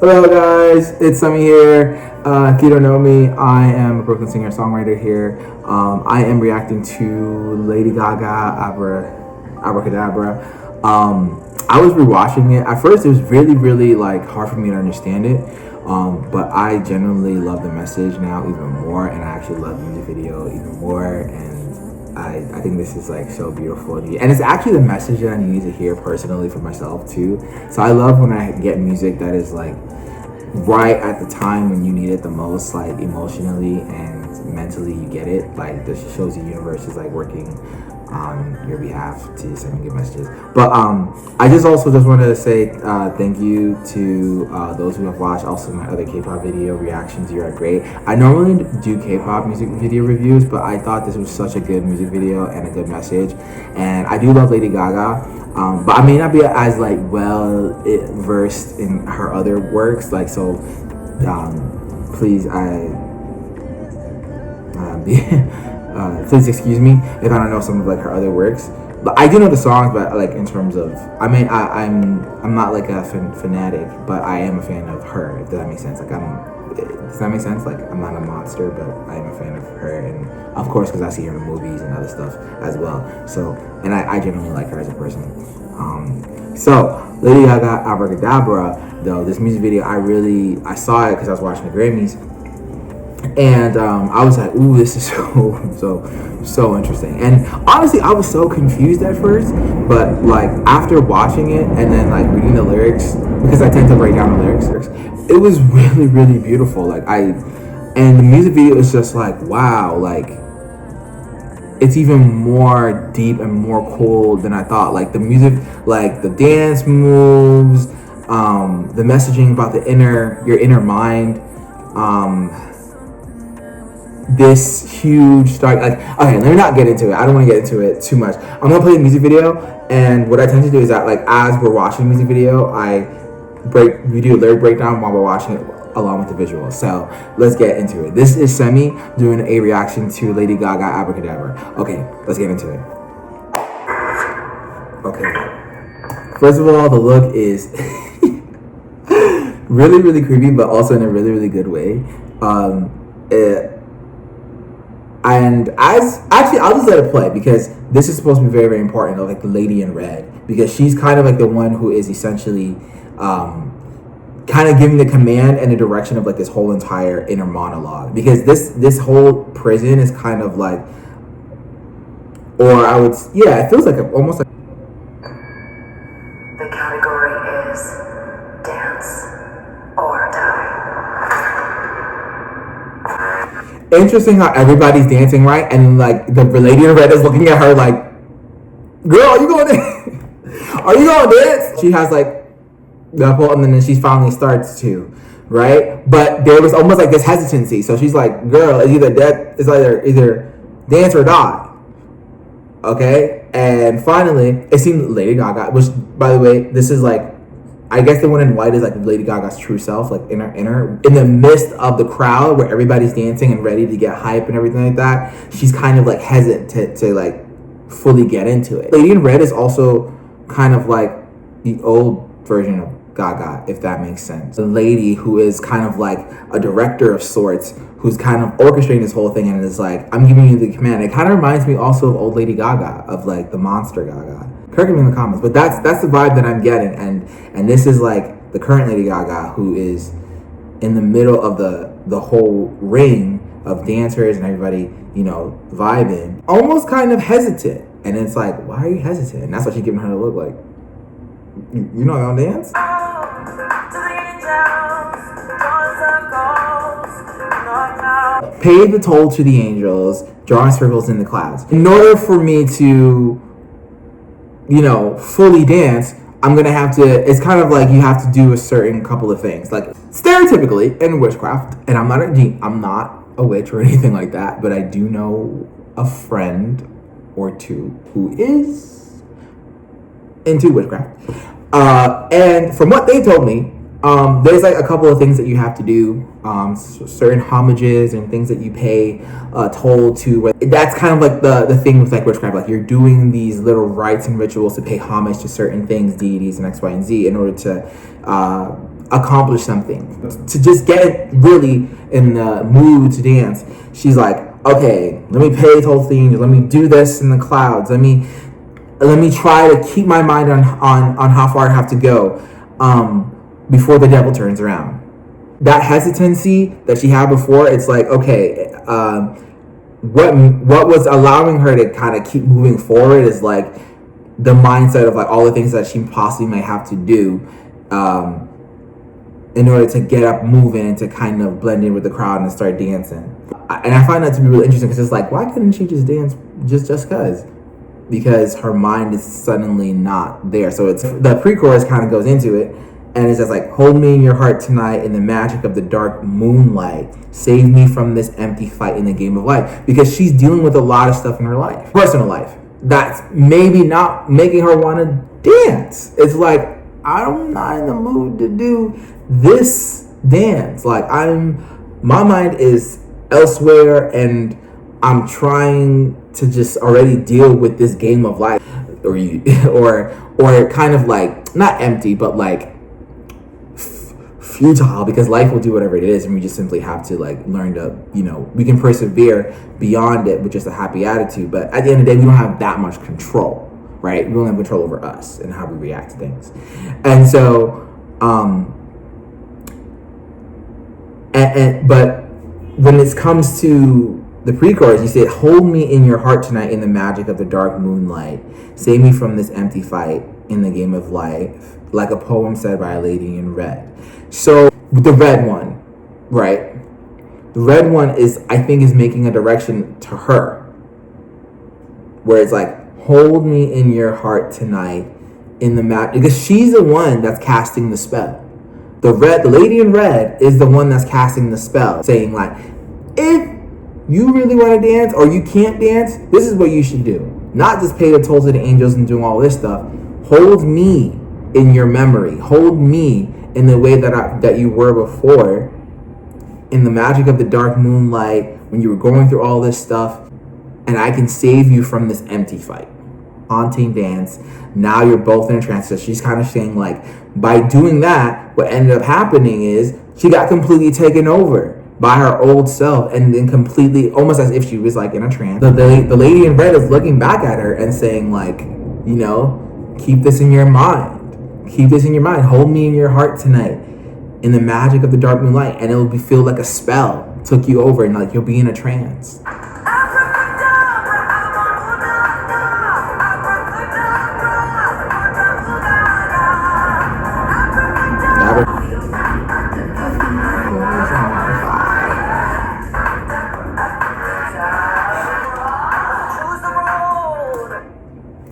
Hello guys, it's Semmie here. If you don't know me, I am a Brooklyn singer-songwriter here. I am reacting to Lady Gaga, Abracadabra. I was rewatching it. At first, it was really like hard for me to understand it. But I genuinely love the message now even more, and I actually love the music video even more. And I think this is like so beautiful, and it's actually the message that I need to hear personally for myself too. So I love when I get music that is like right at the time when you need it the most, like emotionally and mentally you get it. Like this shows the universe is like working on your behalf to send me good messages. But I just wanted to say thank you to those who have watched also my other K-pop video reactions. You are great. I normally do K-pop music video reviews, but I thought this was such a good music video and a good message. And I do love Lady Gaga, but I may not be as like well versed in her other works. Like so, please please excuse me if I don't know some of like her other works, but I do know the songs. But like in terms of, I'm not like a fanatic, but I am a fan of her. If that makes sense. Like does that make sense? Like I'm not a monster, but I am a fan of her, and of course because I see her in movies and other stuff as well. So and I genuinely like her as a person. So Lady Gaga, Abracadabra, though this music video, I saw it because I was watching the Grammys. And I was like, ooh, this is so interesting. And honestly, I was so confused at first, but like after watching it and then like reading the lyrics, because I tend to write down the lyrics, it was really beautiful. Like and the music video is just like, wow, like it's even more deep and more cool than I thought. Like the music, like the dance moves, the messaging about your inner mind, this huge start. Like, okay, let me not get into it. I don't want to get into it too much. I'm gonna play the music video, and what I tend to do is that like as we're watching the music video, we do a lyric breakdown while we're watching it along with the visual. So let's get into it. This is Semmie doing a reaction to Lady Gaga, Abracadabra. Okay, let's get into it. Okay, first of all, the look is really creepy, but also in a really good way. And I'll just let it play because this is supposed to be very important, like the lady in red, because she's kind of like the one who is essentially kind of giving the command and the direction of like this whole entire inner monologue, because this whole prison is kind of like, or it feels like almost like the category is dance or die. Interesting how everybody's dancing, right? And like the lady in red is looking at her like, girl, are you going to are you going to dance? She has like the whole, and then she finally starts to, right? But there was almost like this hesitancy. So she's like, girl, it's either dance or die. Okay? And finally, it seemed Lady Gaga, which by the way, this is like, I guess the one in white is like Lady Gaga's true self, like in the midst of the crowd where everybody's dancing and ready to get hype and everything like that. She's kind of like hesitant to like fully get into it. Lady in red is also kind of like the old version of Gaga, if that makes sense. The lady who is kind of like a director of sorts, who's kind of orchestrating this whole thing and is like, I'm giving you the command. It kind of reminds me also of old Lady Gaga, of like the monster Gaga. Correct me in the comments, but that's the vibe that I'm getting, and this is like the current Lady Gaga, who is in the middle of the whole ring of dancers and everybody, you know, vibing, almost kind of hesitant, and it's like, why are you hesitant? And that's what she's giving her to look like. You not gonna dance? Pay the toll to the angels, drawing circles in the clouds. In order for me to, you know, fully dance, I'm gonna have to, it's kind of like you have to do a certain couple of things. Like stereotypically in witchcraft, and I'm not a witch or anything like that, but I do know a friend or two who is into witchcraft. And from what they told me, there's like a couple of things that you have to do, certain homages and things that you pay toll to. That's kind of like the thing with like witchcraft. Like you're doing these little rites and rituals to pay homage to certain things, deities, and X, Y, and Z in order to accomplish something, to just get really in the mood to dance. She's like, okay, let me pay toll the angels, let me do this in the clouds, let me try to keep my mind on how far I have to go before the devil turns around. That hesitancy that she had before, it's like, okay, what was allowing her to kind of keep moving forward is like the mindset of like all the things that she possibly might have to do in order to get up moving and to kind of blend in with the crowd and start dancing. And I find that to be really interesting, because it's like, why couldn't she just dance just because her mind is suddenly not there. So it's the pre-chorus kind of goes into it, and it's just like, hold me in your heart tonight in the magic of the dark moonlight, save me from this empty fight in the game of life. Because she's dealing with a lot of stuff in her life, personal life, that's maybe not making her want to dance. It's like, I'm not in the mood to do this dance. Like, my mind is elsewhere, and I'm trying to just already deal with this game of life, or kind of like, not empty, but like futile, because life will do whatever it is, and we just simply have to like learn to, we can persevere beyond it with just a happy attitude. But at the end of the day, we don't have that much control, right? We don't have control over us and how we react to things. And so but when it comes to the pre-chorus, you say, hold me in your heart tonight in the magic of the dark moonlight, save me from this empty fight in the game of life, like a poem said by a lady in red. So the red one, right? The red one is, I think, is making a direction to her, where it's like, hold me in your heart tonight in the magic, because she's the one that's casting the spell. The lady in red is the one that's casting the spell, saying like, if you really want to dance or you can't dance, this is what you should do. Not just pay the toll to the angels and doing all this stuff. Hold me in your memory. Hold me in the way that you were before, in the magic of the dark moonlight, when you were going through all this stuff, and I can save you from this empty fight. Haunting dance. Now you're both in a trance. So she's kind of saying like, by doing that, what ended up happening is she got completely taken over by her old self, and then completely, almost as if she was like in a trance. The lady in red is looking back at her and saying like, keep this in your mind. Keep this in your mind. Hold me in your heart tonight in the magic of the dark moonlight, and it will feel like a spell took you over, and like you'll be in a trance.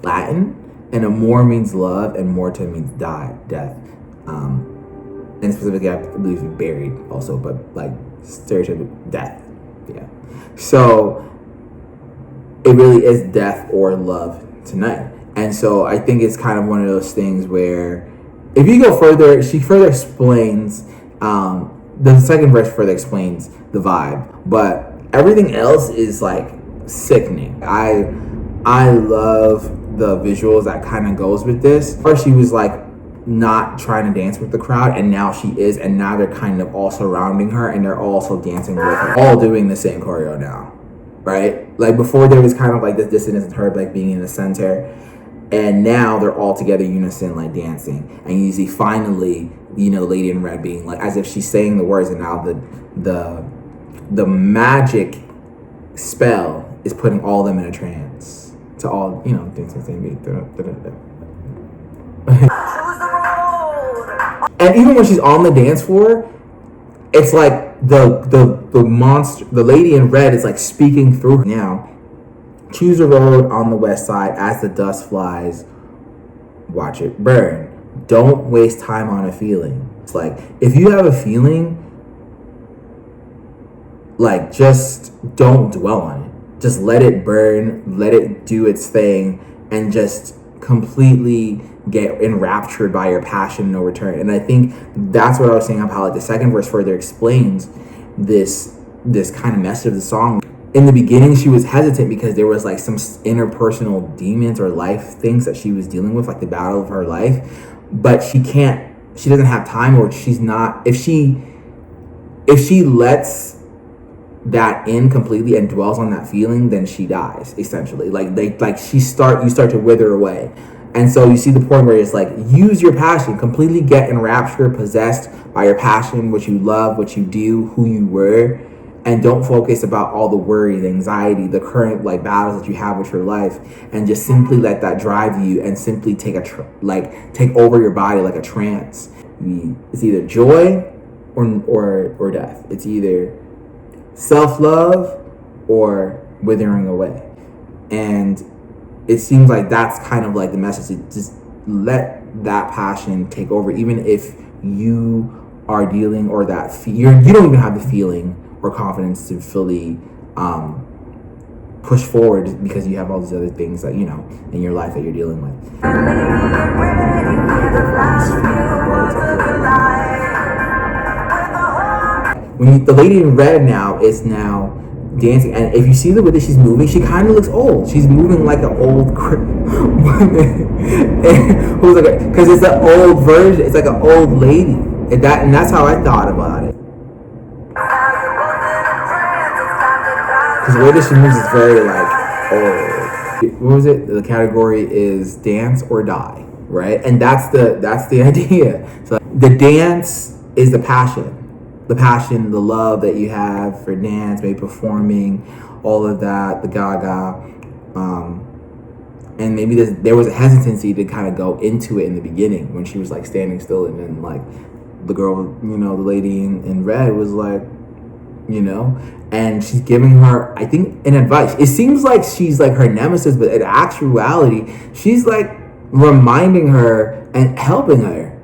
Latin, and amor means love, and morte means death. And specifically, I believe buried also, but like stereotypical death. Yeah. So it really is death or love tonight. And so I think it's kind of one of those things where, if you go further, she further explains, the second verse further explains the vibe, but everything else is like sickening. I love the visuals that kind of goes with this. First, she was like not trying to dance with the crowd, and now she is, and now they're kind of all surrounding her, and they're also dancing with her, all doing the same choreo now, right? Like before, there was kind of like this dissonance in her like being in the center, and now they're all together unison, like dancing. And you see finally, the lady in red being like, as if she's saying the words, and now the magic spell is putting all of them in a trance to all, dancing the same beat. And even when she's on the dance floor, it's like the monster, the lady in red, is like speaking through her. Now, choose a road on the west side. As the dust flies, watch it burn. Don't waste time on a feeling. It's like, if you have a feeling, like, just don't dwell on it. Just let it burn, let it do its thing, and just completely get enraptured by your passion, no return. And I think that's what I was saying about how like the second verse further explains this kind of message of the song. In the beginning, she was hesitant because there was like some interpersonal demons or life things that she was dealing with, like the battle of her life. But she can't she doesn't have time, or she's not, if she lets that in completely and dwells on that feeling, then she dies essentially. You start to wither away. And so you see the point where it's like, use your passion, completely get enraptured, possessed by your passion, what you love, what you do, who you were, and don't focus about all the worry, the anxiety, the current like battles that you have with your life, and just simply let that drive you, and simply take over your body like a trance. It's either joy or death. It's either self-love or withering away. And it seems like that's kind of like the message. Just let that passion take over, even if you are dealing, or that you don't even have the feeling or confidence to fully push forward, because you have all these other things that, in your life that you're dealing with. The lady in red now is now dancing, and if you see the way that she's moving, she kind of looks old. She's moving like an old woman who's like, because it's an old version. It's like an old lady, and that's how I thought about it. Because the way that she moves is very like old. What was it? The category is dance or die, right? And that's the idea. So the dance is the passion, the love that you have for dance, maybe performing, all of that, the Gaga, and maybe there was a hesitancy to kind of go into it in the beginning when she was like standing still, and then like the girl, the lady in red was like, and she's giving her, I think, an advice. It seems like she's like her nemesis, but in actuality, she's like reminding her and helping her,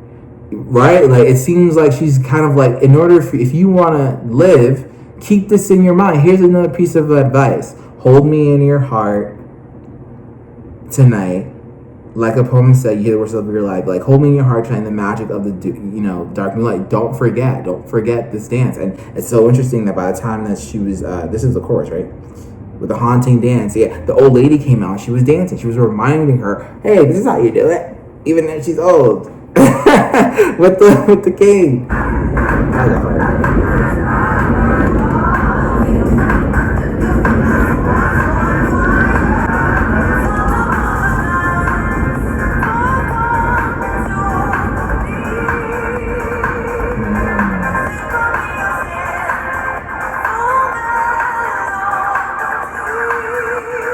right? Like, it seems like she's kind of like, in order for, if you want to live, keep this in your mind. Here's another piece of advice. Hold me in your heart tonight. Like a poem said, you hear the words of your life. Like, hold me in your heart, trying the magic of the, dark moonlight. Don't forget this dance. And it's so interesting that by the time that she was, this is the chorus, right? With the haunting dance. Yeah, the old lady came out. She was dancing. She was reminding her, hey, this is how you do it, even if she's old. with the king. I love her.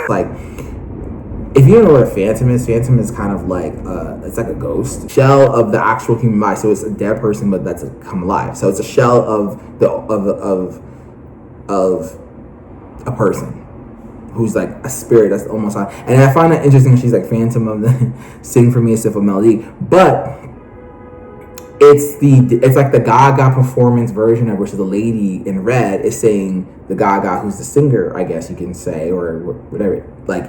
Like, if you don't know what a phantom is kind of like it's like a ghost shell of the actual human body. So it's a dead person, but that's come alive. So it's a shell of a person who's like a spirit that's almost on. And I find that interesting. She's like, phantom of the sing for me a simple melody, but it's like the Gaga performance version of which the lady in red is saying the Gaga who's the singer, I guess you can say, or whatever, like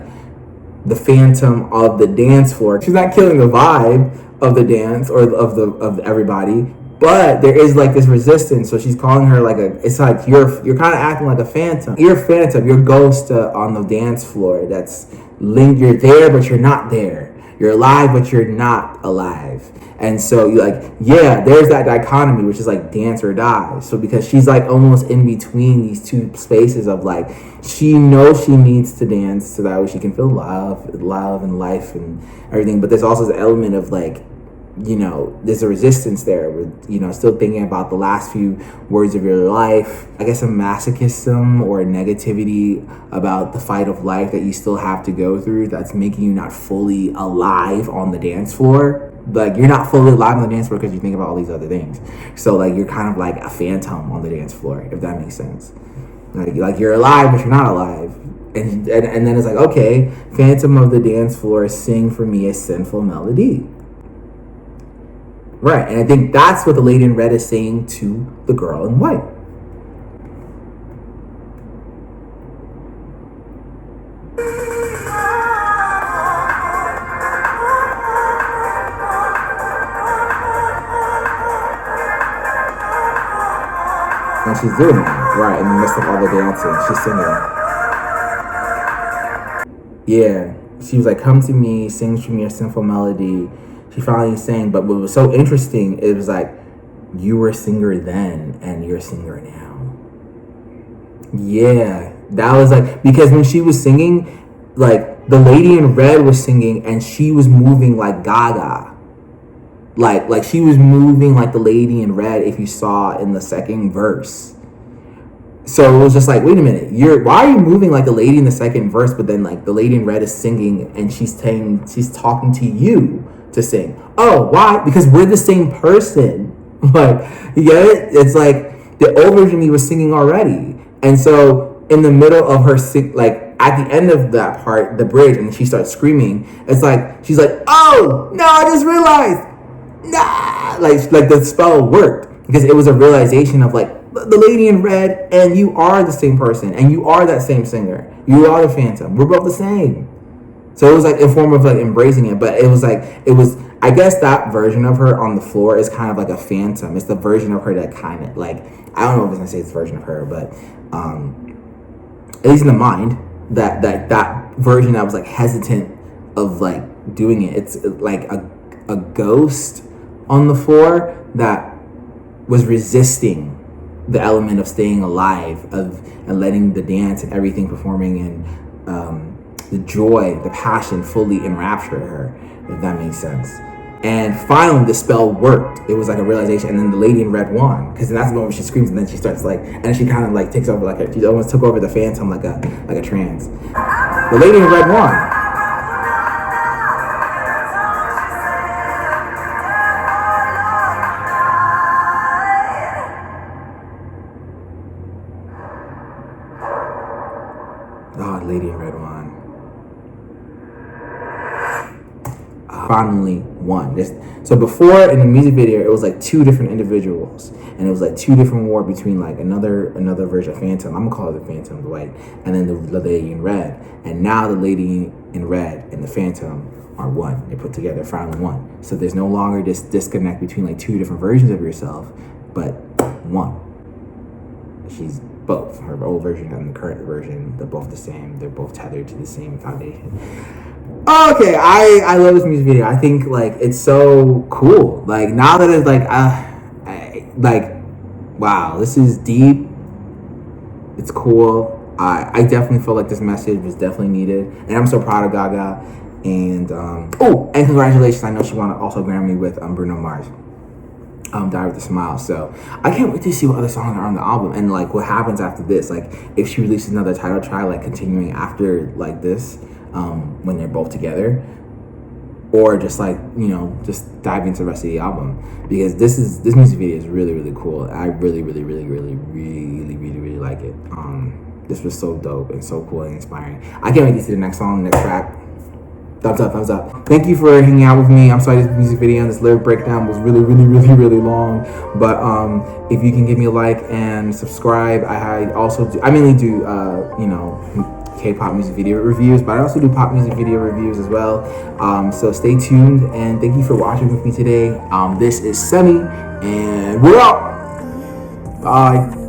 the phantom of the dance floor. She's not killing the vibe of the dance or of everybody, but there is like this resistance. So she's calling her like it's like you're kind of acting like a phantom. You're a phantom, you're a ghost on the dance floor that's linked. You're there, but you're not there. You're alive, but you're not alive. And so you're like, yeah, there's that dichotomy, which is like dance or die. So because she's like almost in between these two spaces of like, she knows she needs to dance so that way she can feel love and life and everything. But there's also this element of like, there's a resistance there with, still thinking about the last few words of your life. I guess a masochism or a negativity about the fight of life that you still have to go through that's making you not fully alive on the dance floor. Like, you're not fully alive on the dance floor because you think about all these other things. So like, you're kind of like a phantom on the dance floor, if that makes sense. Like you're alive, but you're not alive. And then it's like, okay, phantom of the dance floor, sing for me a sinful melody. Right, and I think that's what the lady in red is saying to the girl in white. And she's doing that, right, in the midst of all the dancing, she's singing. Yeah, she was like, come to me, sing for me a sinful melody. She finally sang. But what was so interesting, it was like, you were a singer then and you're a singer now. Yeah, that was like, because when she was singing, like the lady in red was singing and she was moving like Gaga. Like she was moving like the lady in red if you saw in the second verse. So it was just like, wait a minute, why are you moving like the lady in the second verse, but then like the lady in red is singing and she's talking to you to sing. Oh, why? Because we're the same person. Like, you get it? It's like the old version of me was singing already. And so in the middle of her like at the end of that part, the bridge, and she starts screaming, it's like she's like, oh no, I just realized. Nah, like the spell worked because it was a realization of like the lady in red and you are the same person and you are that same singer. You are the Phantom. We're both the same. So it was like a form of like embracing it, but it was I guess that version of her on the floor is kind of like a phantom. It's the version of her that kind of like, I don't know if it's gonna say it's a version of her, but at least in the mind, that version that was like hesitant of like doing it. It's like a ghost on the floor that was resisting the element of staying alive and letting the dance and everything performing and the joy, the passion fully enrapture her, if that makes sense. And finally the spell worked. It was like a realization, and then the lady in red won, because that's the moment where she screams and then she starts like, and she kind of like takes over she almost took over the Phantom like a trance. The lady in red won. Oh, Lady in Red won. Finally won. So before in the music video, it was like two different individuals, and it was like two different war between like another version of Phantom. I'm gonna call it the Phantom, the white, and then the lady in red. And now the lady in red and the Phantom are one. They put together, finally one. So there's no longer this disconnect between like two different versions of yourself, but one. She's both, her old version and the current version. They're both the same. They're both tethered to the same foundation. Okay, I love this music video. I think like it's so cool. Like now that it's like wow, this is deep. It's cool. I definitely feel like this message was definitely needed, and I'm so proud of Gaga. And and congratulations! I know she won also Grammy with Bruno Mars. Die with a Smile. So I can't wait to see what other songs are on the album and like what happens after this. Like if she releases another title track, like continuing after like this, when they're both together, or just like, you know, just dive into the rest of the album, because this music video is really, really cool. I really like it. This was so dope and so cool and inspiring. I can't wait to see the next song, next track. Thumbs up, thumbs up. Thank you for hanging out with me. I'm sorry this music video and this lyric breakdown was really long. But if you can give me a like and subscribe, I mainly do you know, K-pop music video reviews, but I also do pop music video reviews as well. So stay tuned and thank you for watching with me today. This is Semmie and we're out. Bye.